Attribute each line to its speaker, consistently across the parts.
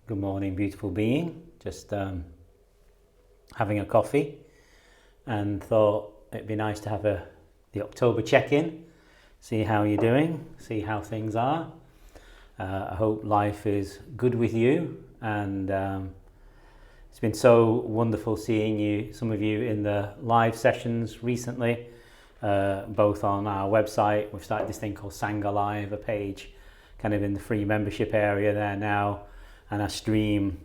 Speaker 1: Good morning, beautiful being. Just having a coffee and thought it'd be nice to have the October check-in, see how you're doing, see how things are. I hope life is good with you, and it's been so wonderful seeing you, some of you in the live sessions recently, both on our website. We've started this thing called Sangha Live, a page kind of in the free membership area there now, and I stream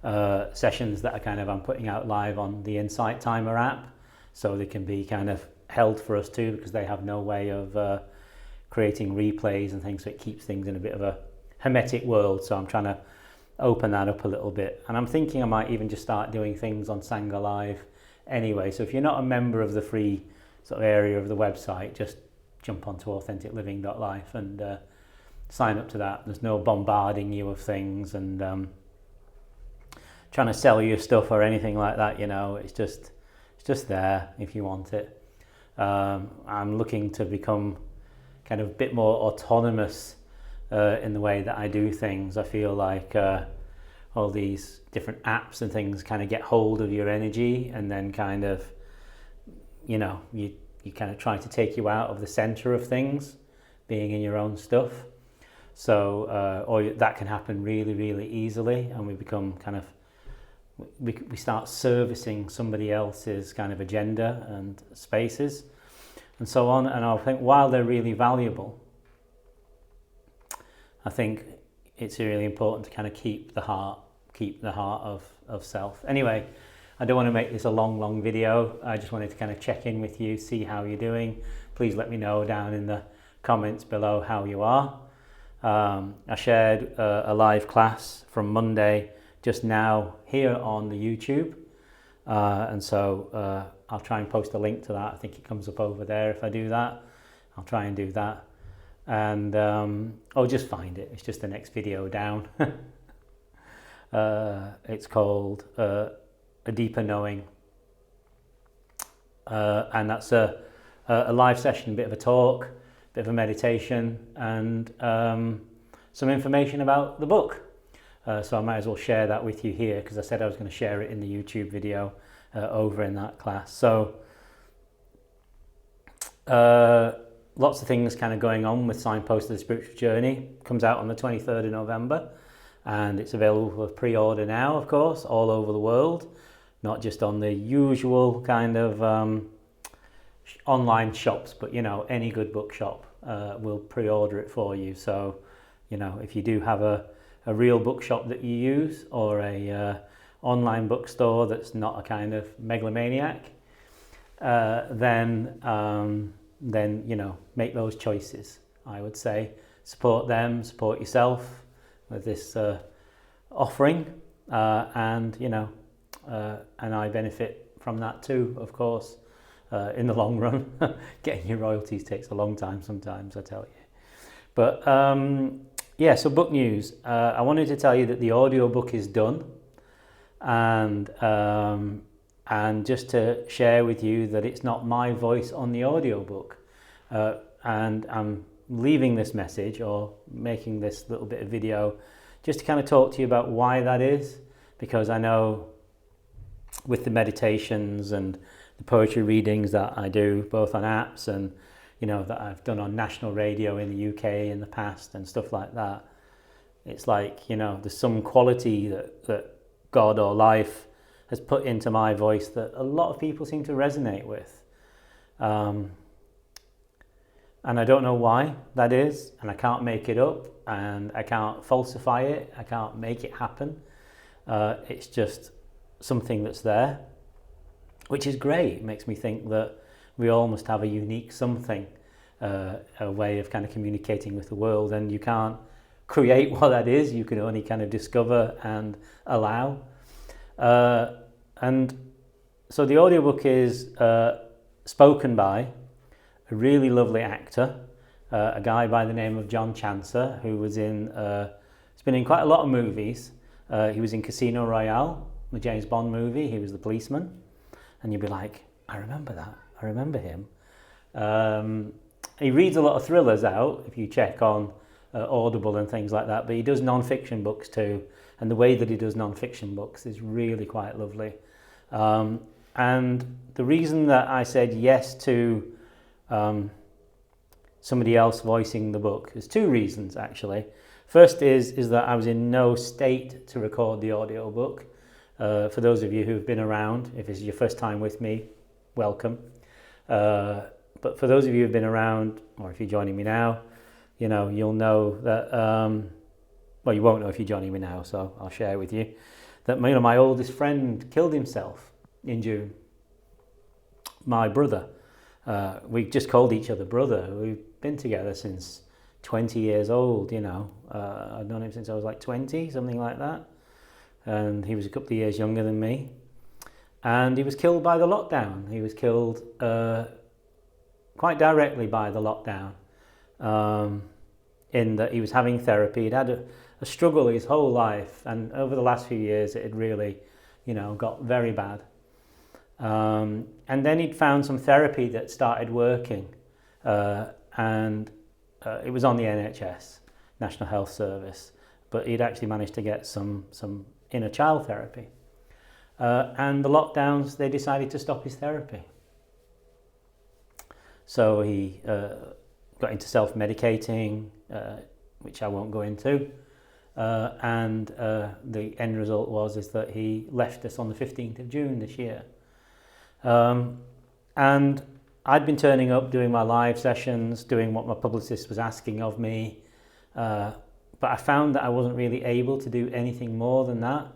Speaker 1: sessions that I'm putting out live on the Insight Timer app, so they can be kind of held for us too, because they have no way of creating replays and things, so it keeps things in a bit of a hermetic world. So I'm trying to open that up a little bit, and I'm thinking I might even just start doing things on Sangha Live anyway. So if you're not a member of the free sort of area of the website, just jump onto authenticliving.life and sign up to that. There's no bombarding you of things and trying to sell you stuff or anything like that. It's just there if you want it. I'm looking to become kind of a bit more autonomous in the way that I do things. I feel like all these different apps and things kind of get hold of your energy, and then kind of you kind of try to take you out of the center of things, being in your own stuff. So or that can happen really, really easily, and we become kind of we start servicing somebody else's kind of agenda and spaces and so on. And I think while they're really valuable, I think it's really important to kind of keep the heart of self. Anyway, I don't want to make this a long video. I just wanted to kind of check in with you, see how you're doing. Please let me know down in the comments below how you are. I shared a live class from Monday just now here on the YouTube, and so I'll try and post a link to that. I think it comes up over there. If I do that, I'll try and do that, and just find it. It's just the next video down. It's called A Deeper Knowing, and that's a live session, a bit of a talk, a bit of a meditation, and some information about the book. So I might as well share that with you here, because I said I was going to share it in the YouTube video over in that class. So lots of things kind of going on with Signpost of the Spiritual Journey. Comes out on the 23rd of November, and it's available for pre-order now, of course, all over the world, not just on the usual kind of online shops, but any good bookshop will pre-order it for you. So if you do have a real bookshop that you use, or a online bookstore that's not a kind of megalomaniac, then make those choices. I would say support them, support yourself with this offering, and I benefit from that too, of course, in the long run. Getting your royalties takes a long time sometimes, I tell you. But so book news. I wanted to tell you that the audiobook is done, and just to share with you that it's not my voice on the audiobook, and I'm leaving this message, or making this little bit of video, just to kind of talk to you about why that is, because I know with the meditations and the poetry readings that I do, both on apps and that I've done on national radio in the UK in the past and stuff like that, it's like there's some quality that God or life has put into my voice that a lot of people seem to resonate with, and I don't know why that is, and I can't make it up, and I can't falsify it, I can't make it happen. It's just something that's there, which is great. It makes me think that we all must have a unique something, a way of kind of communicating with the world, and you can't create what that is. You can only kind of discover and allow. And so the audiobook is spoken by a really lovely actor, a guy by the name of John Chancer, who was he's been in quite a lot of movies. He was in Casino Royale, the James Bond movie. He was the policeman, and you'd be like, I remember that. I remember him. He reads a lot of thrillers out. If you check on Audible and things like that, but he does non-fiction books too, and the way that he does non-fiction books is really quite lovely. And the reason that I said yes to somebody else voicing the book, there's two reasons actually. First is that I was in no state to record the audio book. For those of you who've been around, if this is your first time with me, welcome. But for those of you who've been around, or if you're joining me now, you'll know that, well, you won't know if you're joining me now, so I'll share with you, that my oldest friend killed himself in June. My brother. We just called each other brother. We've been together since 20 years old, I've known him since I was like 20, something like that. And he was a couple of years younger than me. And he was killed by the lockdown. He was killed quite directly by the lockdown. In that he was having therapy. He'd had a struggle his whole life, and over the last few years it had really, got very bad. And then he'd found some therapy that started working, and it was on the NHS, National Health Service, but he'd actually managed to get some inner child therapy. And the lockdowns, they decided to stop his therapy. So he got into self-medicating, which I won't go into, and the end result is that he left us on the 15th of June this year. And I'd been turning up, doing my live sessions, doing what my publicist was asking of me, but I found that I wasn't really able to do anything more than that.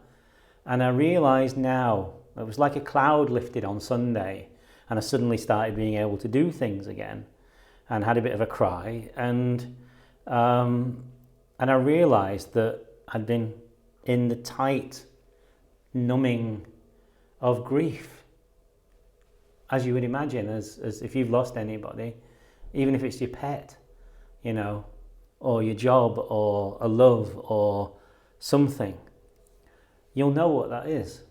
Speaker 1: And I realised now, it was like a cloud lifted on Sunday, and I suddenly started being able to do things again, and had a bit of a cry, and I realised that I'd been in the tight numbing of grief, as you would imagine, as if you've lost anybody, even if it's your pet, or your job, or a love, or something, you'll know what that is.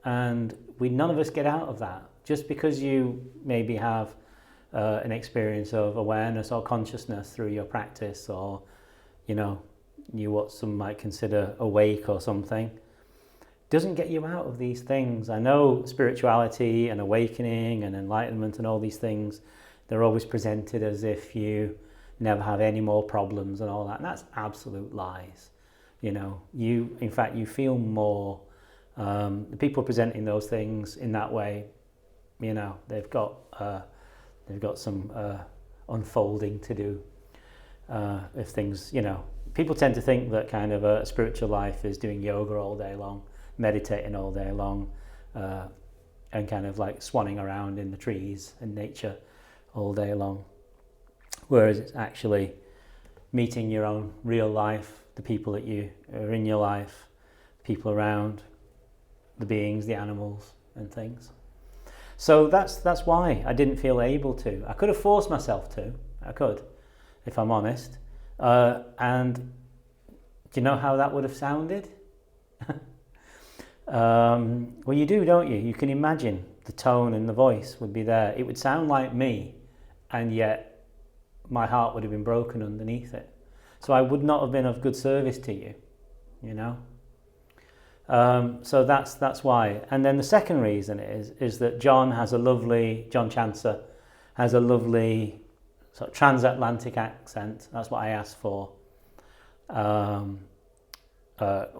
Speaker 1: And none of us get out of that. Just because you maybe have an experience of awareness or consciousness through your practice, or you what some might consider awake or something, doesn't get you out of these things. I know spirituality and awakening and enlightenment and all these things, they're always presented as if you never have any more problems and all that, and that's absolute lies. In fact, you feel more. The people presenting those things in that way, they've got some unfolding to do. If things, people tend to think that kind of a spiritual life is doing yoga all day long, meditating all day long, and kind of like swanning around in the trees and nature all day long. Whereas it's actually meeting your own real life, the people that you are in your life, people around, the beings, the animals and things. So that's why I didn't feel able to. I could have forced myself to. I could, if I'm honest. And do you know how that would have sounded? Well, you do, don't you? You can imagine the tone and the voice would be there. It would sound like me, and yet my heart would have been broken underneath it. So I would not have been of good service to you, So that's why. And then the second reason is that John Chancer has a lovely sort of transatlantic accent. That's what I asked for.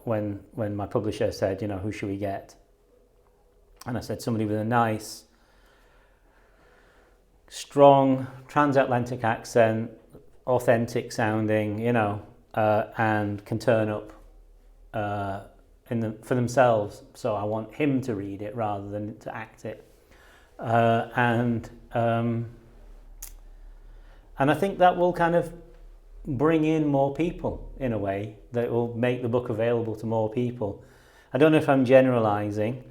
Speaker 1: When my publisher said, who should we get? And I said somebody with a nice, strong transatlantic accent, authentic sounding, and can turn up for themselves. So I want him to read it rather than to act it. And I think that will kind of bring in more people in a way, that will make the book available to more people. I don't know if I'm generalizing.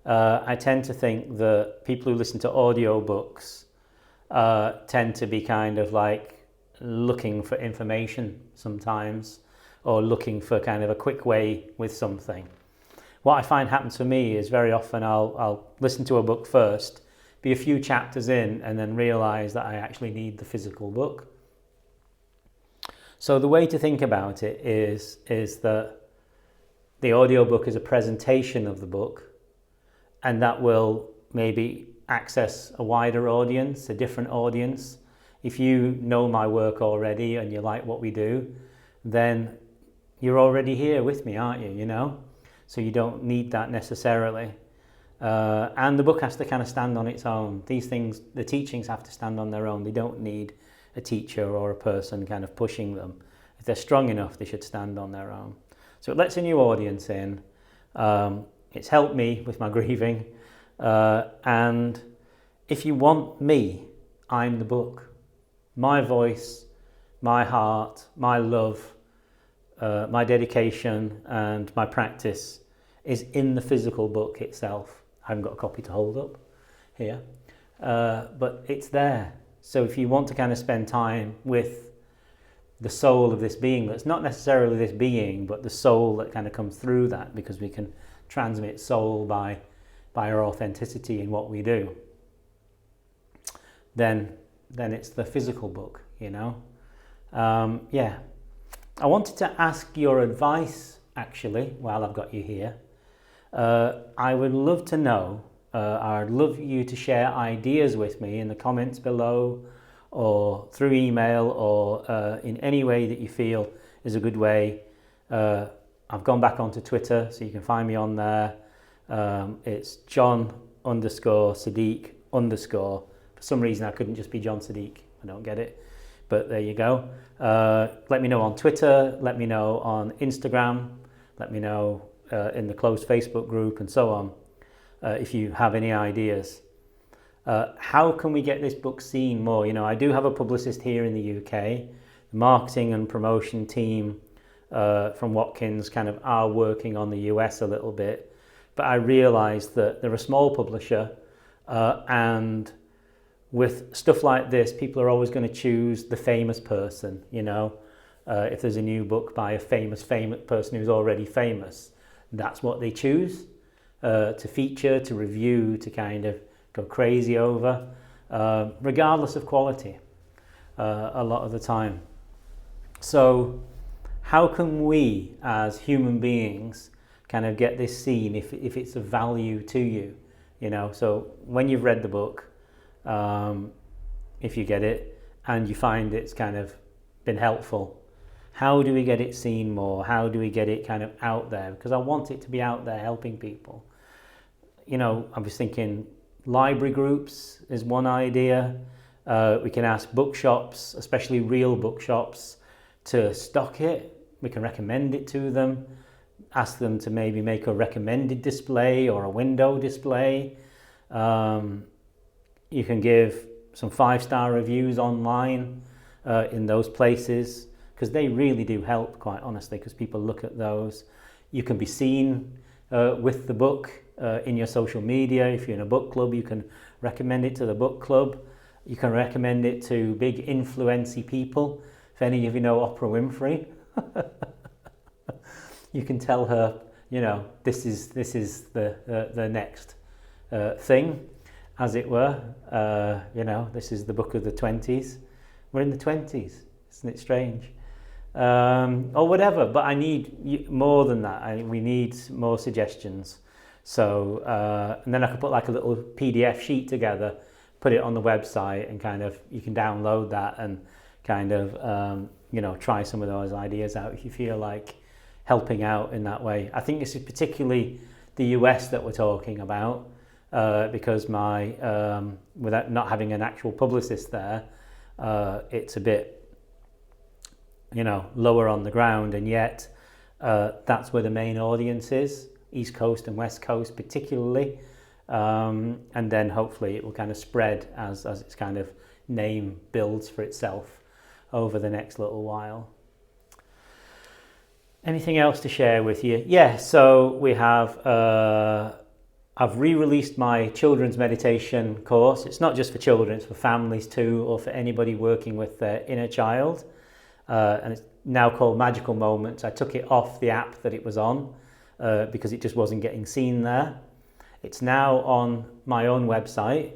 Speaker 1: I tend to think that people who listen to audiobooks tend to be kind of like looking for information sometimes, or looking for kind of a quick way with something. What I find happens for me is very often I'll listen to a book first, be a few chapters in, and then realize that I actually need the physical book. So the way to think about it is that the audiobook is a presentation of the book, and that will maybe access a wider audience, a different audience. If you know my work already and you like what we do, then you're already here with me, aren't you? You know, so you don't need that necessarily. And the book has to kind of stand on its own. These things, the teachings have to stand on their own. They don't need a teacher or a person kind of pushing them. If they're strong enough, they should stand on their own. So it lets a new audience in. It's helped me with my grieving. And if you want me, I'm the book. My voice, my heart, my love, my dedication and my practice is in the physical book itself. I haven't got a copy to hold up here, but it's there. So if you want to kind of spend time with the soul of this being, that's not necessarily this being, but the soul that kind of comes through that, because we can transmit soul by our authenticity in what we do, then it's the physical book, you know. Yeah. I wanted to ask your advice, actually, while I've got you here. I would love to know, I'd love you to share ideas with me in the comments below, or through email, or in any way that you feel is a good way. I've gone back onto Twitter, so you can find me on there. It's John_Sadiq_. For some reason I couldn't just be John Sadiq. I don't get it. But there you go. Let me know on Twitter, let me know on Instagram, let me know in the closed Facebook group and so on, if you have any ideas. How can we get this book seen more? You know, I do have a publicist here in the UK. The marketing and promotion team from Watkins kind of are working on the US a little bit, but I realised that they're a small publisher, and with stuff like this, people are always going to choose the famous person, you know. If there's a new book by a famous person who's already famous, that's what they choose to feature, to review, to kind of go crazy over, regardless of quality, a lot of the time. So how can we as human beings kind of get this seen if it's of value to you, you know? So when you've read the book, if you get it and you find it's kind of been helpful, how do we get it seen more? How do we get it kind of out there? Because I want it to be out there helping people. You know, I was thinking library groups is one idea. We can ask bookshops, especially real bookshops, to stock it. We can recommend it to them, ask them to maybe make a recommended display or a window display. You can give some 5-star reviews online in those places, because they really do help, quite honestly, because people look at those. You can be seen with the book in your social media. If you're in a book club, you can recommend it to the book club. You can recommend it to big influency people. If any of you know Oprah Winfrey, you can tell her, you know, this is the next thing, as it were. You know, this is the book of the 20s. We're in the 20s, isn't it strange? Or whatever, but I need more than that. We need more suggestions. So, and then I could put like a little PDF sheet together, put it on the website, and kind of, you can download that and kind of, you know, try some of those ideas out if you feel like helping out in that way. I think this is particularly the US that we're talking about, because my, without not having an actual publicist there, it's a bit, you know, lower on the ground, and yet that's where the main audience is, East Coast and West Coast particularly, and then hopefully it will kind of spread as its kind of name builds for itself over the next little while. Anything else to share with you? Yeah, so we have, I've re-released my children's meditation course. It's not just for children, it's for families too, or for anybody working with their inner child. And it's now called Magical Moments. I took it off the app that it was on because it just wasn't getting seen there. It's now on my own website,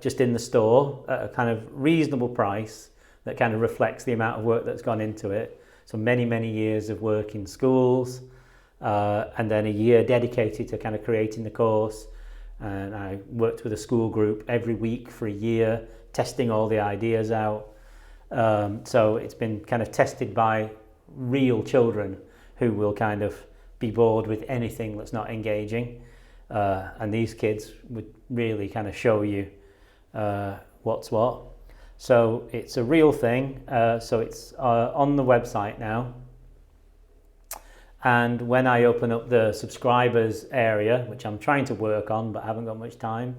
Speaker 1: just in the store at a kind of reasonable price that kind of reflects the amount of work that's gone into it. So many years of work in schools, and then a year dedicated to kind of creating the course. And I worked with a school group every week for a year, testing all the ideas out. So it's been kind of tested by real children who will kind of be bored with anything that's not engaging. And these kids would really kind of show you what's what. So it's a real thing. So it's on the website now. And when I open up the subscribers area, which I'm trying to work on but haven't got much time,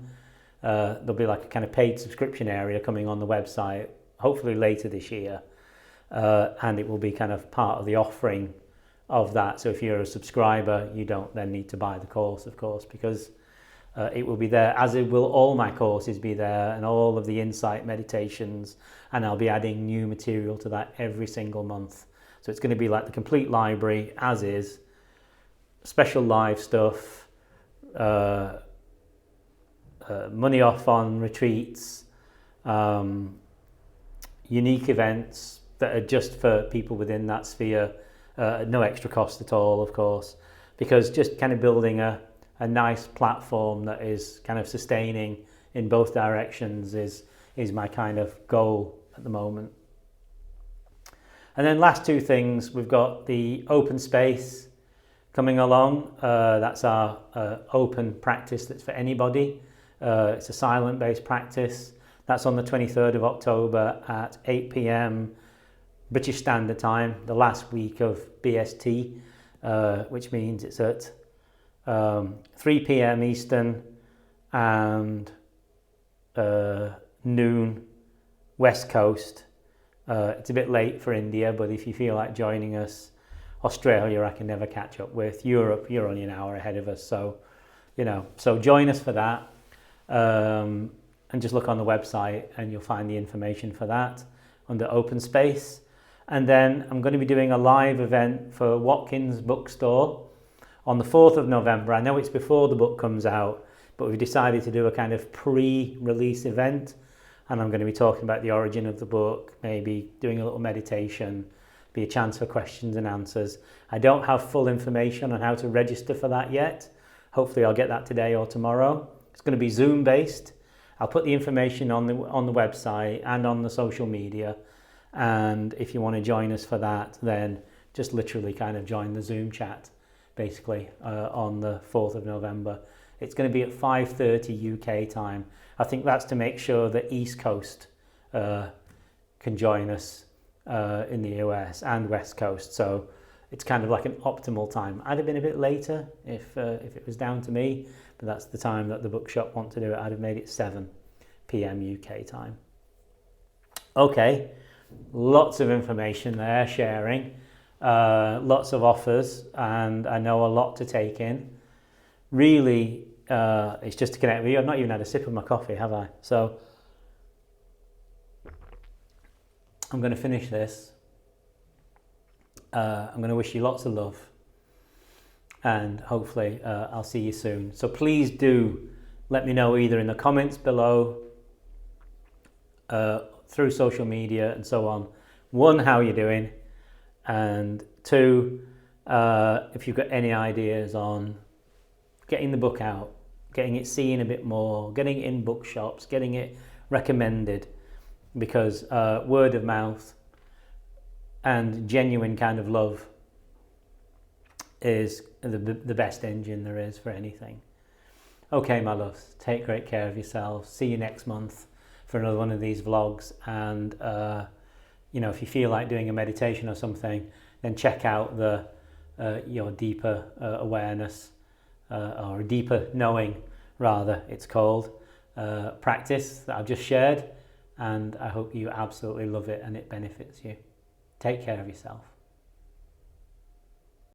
Speaker 1: there'll be like a kind of paid subscription area coming on the website, hopefully later this year. And it will be kind of part of the offering of that. So if you're a subscriber, you don't then need to buy the course, of course, because it will be there, as it will all my courses be there, and all of the insight meditations, and I'll be adding new material to that every single month. So it's going to be like the complete library as is, special live stuff, money off on retreats, unique events that are just for people within that sphere, no extra cost at all, of course, because just kind of building a nice platform that is kind of sustaining in both directions is my kind of goal at the moment. And then last two things, we've got the open space coming along. That's our open practice that's for anybody. It's a silent-based practice. That's on the 23rd of October at 8 p.m. British Standard Time, the last week of BST, which means it's at 3 p.m. Eastern and noon West Coast. It's a bit late for India, but if you feel like joining us, Australia I can never catch up with. Europe, you're only an hour ahead of us, so so join us for that, and just look on the website and you'll find the information for that under open space. And then I'm going to be doing a live event for Watkins Bookstore on the 4th of November. I know it's before the book comes out, but we've decided to do a kind of pre-release event. And I'm going to be talking about the origin of the book, maybe doing a little meditation, be a chance for questions and answers. I don't have full information on how to register for that yet. Hopefully I'll get that today or tomorrow. It's going to be Zoom based. I'll put the information on the website and on the social media. And if you want to join us for that, then just literally kind of join the Zoom chat, basically, on the 4th of November. It's going to be at 5:30 UK time. I think that's to make sure the East Coast can join us in the US and West Coast. So it's kind of like an optimal time. I'd have been a bit later if it was down to me, but that's the time that the bookshop want to do it. I'd have made it 7 p.m. UK time. Okay, lots of information there, sharing, lots of offers, and I know a lot to take in. Really, it's just to connect with you. I've not even had a sip of my coffee, have I? So I'm going to finish this. I'm going to wish you lots of love, and hopefully I'll see you soon. So please do let me know either in the comments below, through social media and so on. 1, how you're doing, and 2, if you've got any ideas on getting the book out, getting it seen a bit more, getting it in bookshops, getting it recommended, because word of mouth and genuine kind of love is the best engine there is for anything. Okay, my loves, take great care of yourselves. See you next month for another one of these vlogs. And if you feel like doing a meditation or something, then check out the your deeper awareness, or deeper knowing rather, it's called, practice that I've just shared, and I hope you absolutely love it and it benefits you. Take care of yourself.